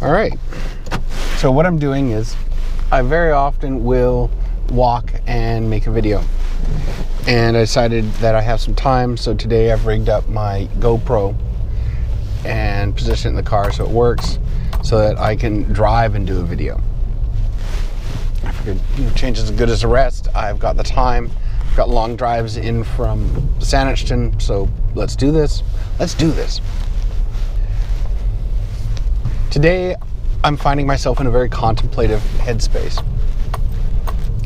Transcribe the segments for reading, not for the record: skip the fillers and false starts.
All right, so what I'm doing is I very often will walk and make a video, and I decided that I have some time, so today I've rigged up my GoPro and positioned it in the car so it works, so that I can drive and do a video. I figured, change is as good as the rest. I've got the time. I've got long drives in from Saanich, so let's do this. Today, I'm finding myself in a very contemplative headspace.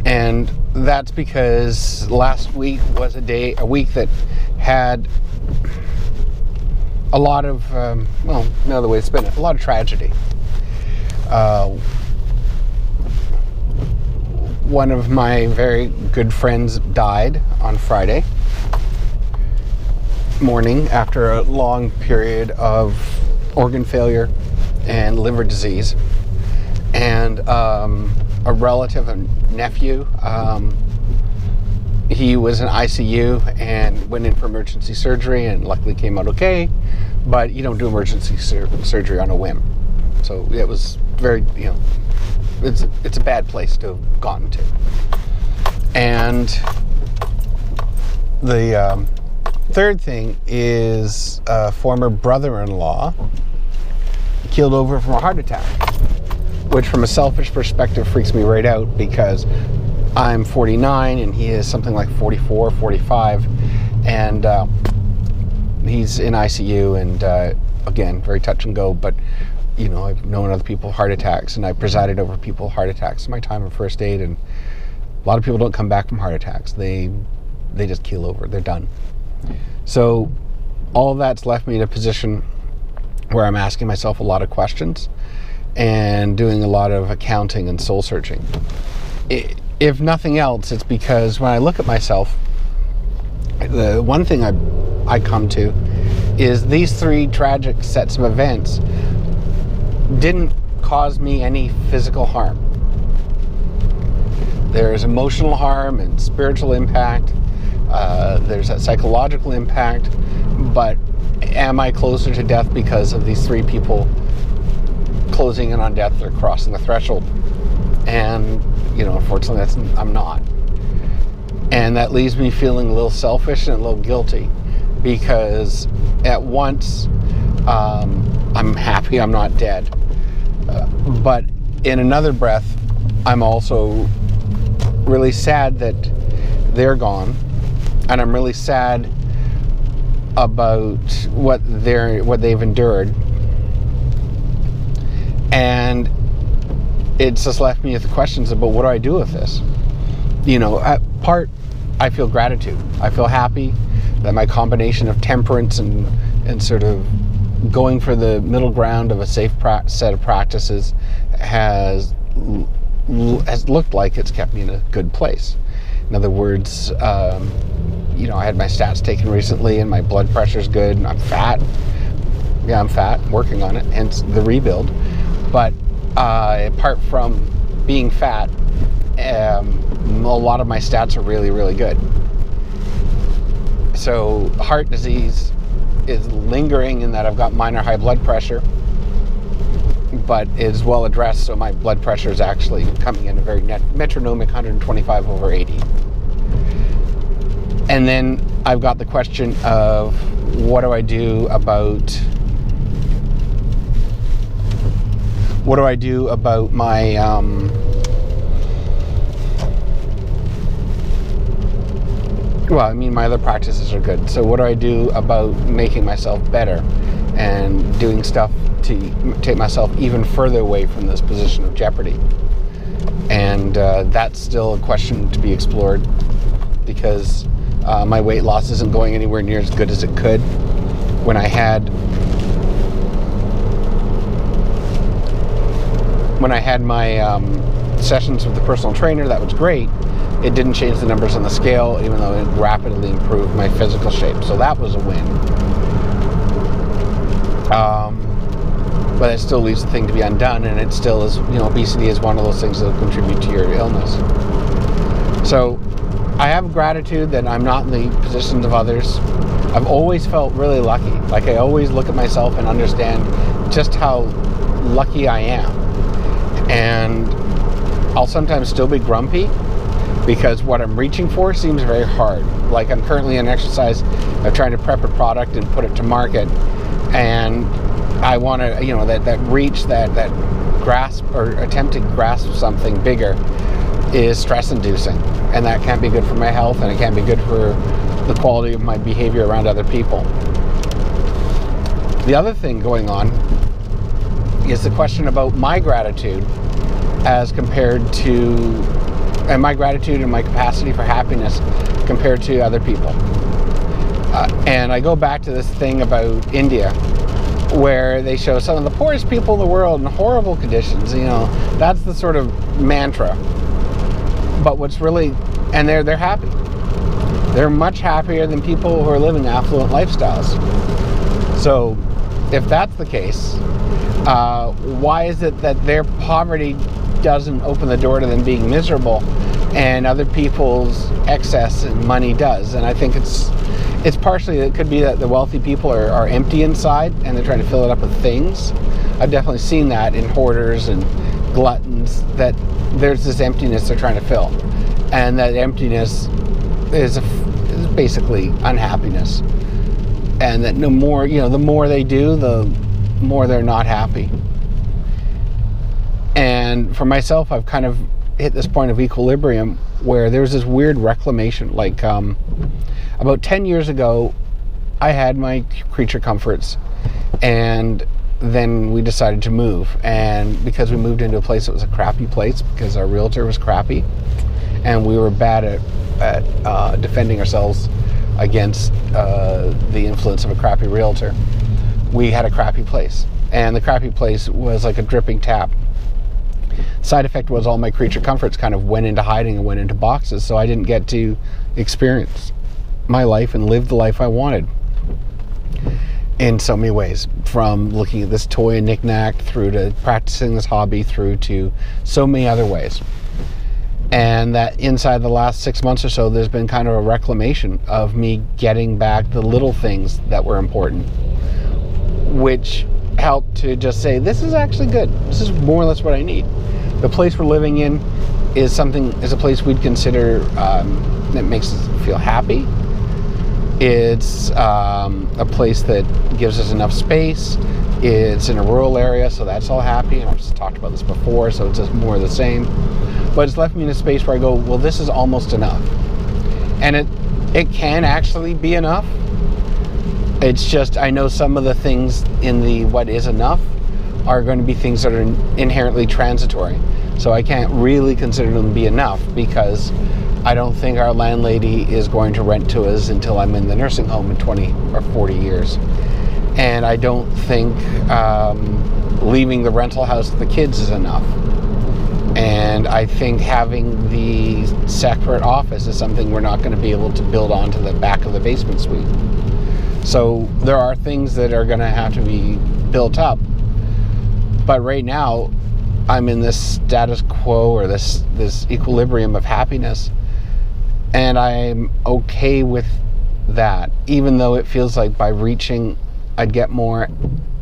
And that's because last week was a week that had a lot of, no other way to spin it, a lot of tragedy. One of my very good friends died on Friday morning after a long period of organ failure and liver disease. And a relative, a nephew, he was in ICU and went in for emergency surgery and luckily came out okay, but you don't do emergency surgery on a whim. So it was very, it's a bad place to have gotten to. And the third thing is a former brother-in-law keeled over from a heart attack, which from a selfish perspective freaks me right out because I'm 49 and he is something like 44, 45, and he's in ICU, and again, very touch and go, but I've known other people with heart attacks, and I presided over people with heart attacks in my time of first aid, and a lot of people don't come back from heart attacks. They just keel over. They're done. So all of that's left me in a position where I'm asking myself a lot of questions and doing a lot of accounting and soul searching. If nothing else, it's because when I look at myself, the one thing I come to is these three tragic sets of events didn't cause me any physical harm. There's emotional harm and spiritual impact. There's that psychological impact. But am I closer to death because of these three people closing in on death or crossing the threshold? And, unfortunately, I'm not. And that leaves me feeling a little selfish and a little guilty because at once I'm happy I'm not dead. But in another breath, I'm also really sad that they're gone, and I'm really sad about what they've endured, and it's just left me with questions about what do I do with this. At part, I feel gratitude. I feel happy that my combination of temperance and sort of going for the middle ground of a safe set of practices has looked like it's kept me in a good place. In other words, I had my stats taken recently and my blood pressure's good and I'm fat. Yeah, I'm fat, working on it, hence the rebuild. But apart from being fat, a lot of my stats are really, really good. So heart disease is lingering in that I've got minor high blood pressure, but is well addressed, so my blood pressure is actually coming in a very metronomic 125/80. And then I've got the question of what do I do about my my other practices are good. So what do I do about making myself better and doing stuff to take myself even further away from this position of jeopardy? And that's still a question to be explored because my weight loss isn't going anywhere near as good as it could. When I had my sessions with the personal trainer, that was great. It didn't change the numbers on the scale, even though it rapidly improved my physical shape. So that was a win. But it still leaves the thing to be undone, and it still is, obesity is one of those things that will contribute to your illness. So I have gratitude that I'm not in the positions of others. I've always felt really lucky. Like I always look at myself and understand just how lucky I am. And I'll sometimes still be grumpy because what I'm reaching for seems very hard. Like, I'm currently in exercise of trying to prep a product and put it to market, and I want to, that reach, that grasp or attempt to grasp something bigger is stress-inducing, and that can't be good for my health, and it can't be good for the quality of my behavior around other people. The other thing going on is the question about my gratitude as compared to, and my gratitude and my capacity for happiness compared to other people. And I go back to this thing about India, where they show some of the poorest people in the world in horrible conditions. That's the sort of mantra. But what's really, and they're happy. They're much happier than people who are living affluent lifestyles. So if that's the case, why is it that their poverty doesn't open the door to them being miserable and other people's excess in money does? And I think it's partially, it could be that the wealthy people are empty inside and they're trying to fill it up with things. I've definitely seen that in hoarders and gluttons, that there's this emptiness they're trying to fill, and that emptiness is basically unhappiness, and that the more they do, the more they're not happy. And for myself, I've kind of hit this point of equilibrium where there's this weird reclamation. Like about 10 years ago, I had my creature comforts, and then we decided to move. And because we moved into a place that was a crappy place because our realtor was crappy, and we were bad at defending ourselves against the influence of a crappy realtor, we had a crappy place. And the crappy place was like a dripping tap. Side effect was all my creature comforts kind of went into hiding and went into boxes, so I didn't get to experience my life and live the life I wanted in so many ways, from looking at this toy and knick-knack through to practicing this hobby through to so many other ways. And that inside the last 6 months or so, there's been kind of a reclamation of me getting back the little things that were important, which helped to just say, this is actually good. This is more or less what I need. The place we're living in is a place we'd consider that makes us feel happy. It's a place that gives us enough space. It's in a rural area, so that's all happy. And I've just talked about this before, so it's just more of the same. But it's left me in a space where I go, well, this is almost enough. And it can actually be enough. It's just, I know some of the things in the what is enough are going to be things that are inherently transitory. So I can't really consider them to be enough, because I don't think our landlady is going to rent to us until I'm in the nursing home in 20 or 40 years. And I don't think leaving the rental house with the kids is enough. And I think having the separate office is something we're not going to be able to build onto the back of the basement suite. So there are things that are going to have to be built up. But right now, I'm in this status quo, or this equilibrium of happiness. And I'm okay with that, even though it feels like by reaching, I'd get more.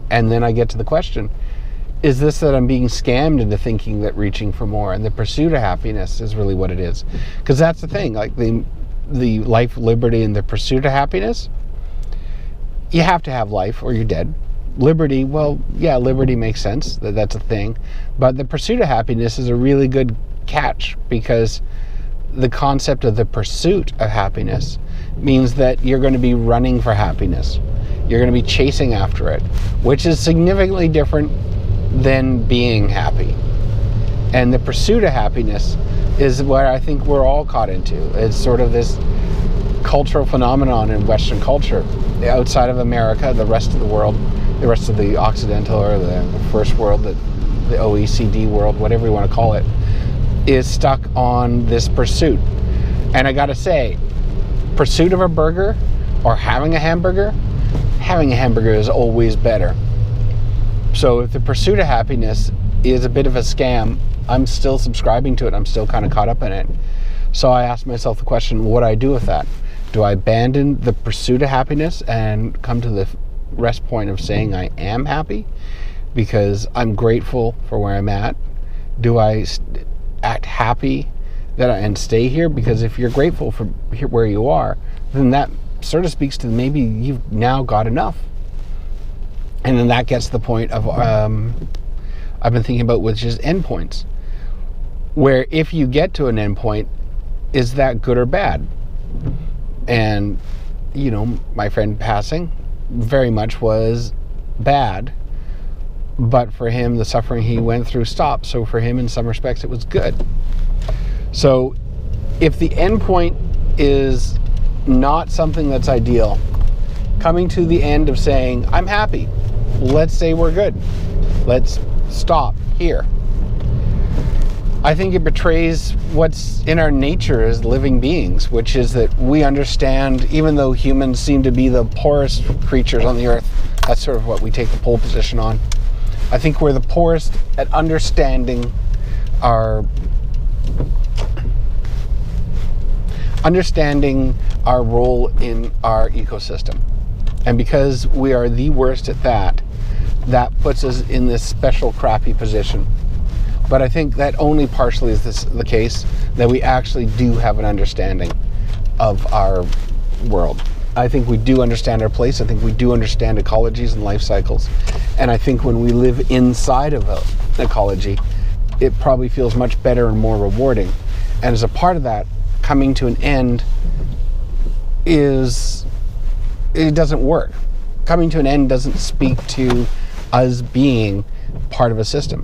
And then I get to the question, is this that I'm being scammed into thinking that reaching for more and the pursuit of happiness is really what it is? Because that's the thing, like the life, liberty, and the pursuit of happiness, you have to have life or you're dead. Liberty, well, yeah, liberty makes sense, that's a thing. But the pursuit of happiness is a really good catch, because the concept of the pursuit of happiness means that you're going to be running for happiness. You're going to be chasing after it, which is significantly different than being happy. And the pursuit of happiness is what I think we're all caught into. It's sort of this cultural phenomenon in Western culture. Outside of America, the rest of the world, the rest of the Occidental or the first world, the OECD world, whatever you want to call it, is stuck on this pursuit. And I gotta say, pursuit of a burger or having a hamburger is always better. So if the pursuit of happiness is a bit of a scam, I'm still subscribing to it. I'm still kind of caught up in it. So I asked myself the question, what do I do with that? Do I abandon the pursuit of happiness and come to the rest point of saying I am happy? because I'm grateful for where I'm at? Do I act happy and stay here? Because if you're grateful for where you are, then that sort of speaks to maybe you've now got enough. And then that gets to the point of I've been thinking about, which is endpoints, where if you get to an endpoint, is that good or bad? And my friend passing very much was bad, but for him the suffering he went through stopped, so for him in some respects it was good. So if the endpoint is not something that's ideal, coming to the end of saying, I'm happy, let's say we're good, let's stop here, I think it betrays what's in our nature as living beings, which is that we understand, even though humans seem to be the poorest creatures on the earth, that's sort of what we take the pole position on. I think we're the poorest at understanding our role in our ecosystem. And because we are the worst at that, that puts us in this special crappy position. But I think that only partially is the case, that we actually do have an understanding of our world. I think we do understand our place. I think we do understand ecologies and life cycles. And I think when we live inside of an ecology, it probably feels much better and more rewarding. And as a part of that, coming to an end it doesn't work. Coming to an end doesn't speak to us being part of a system.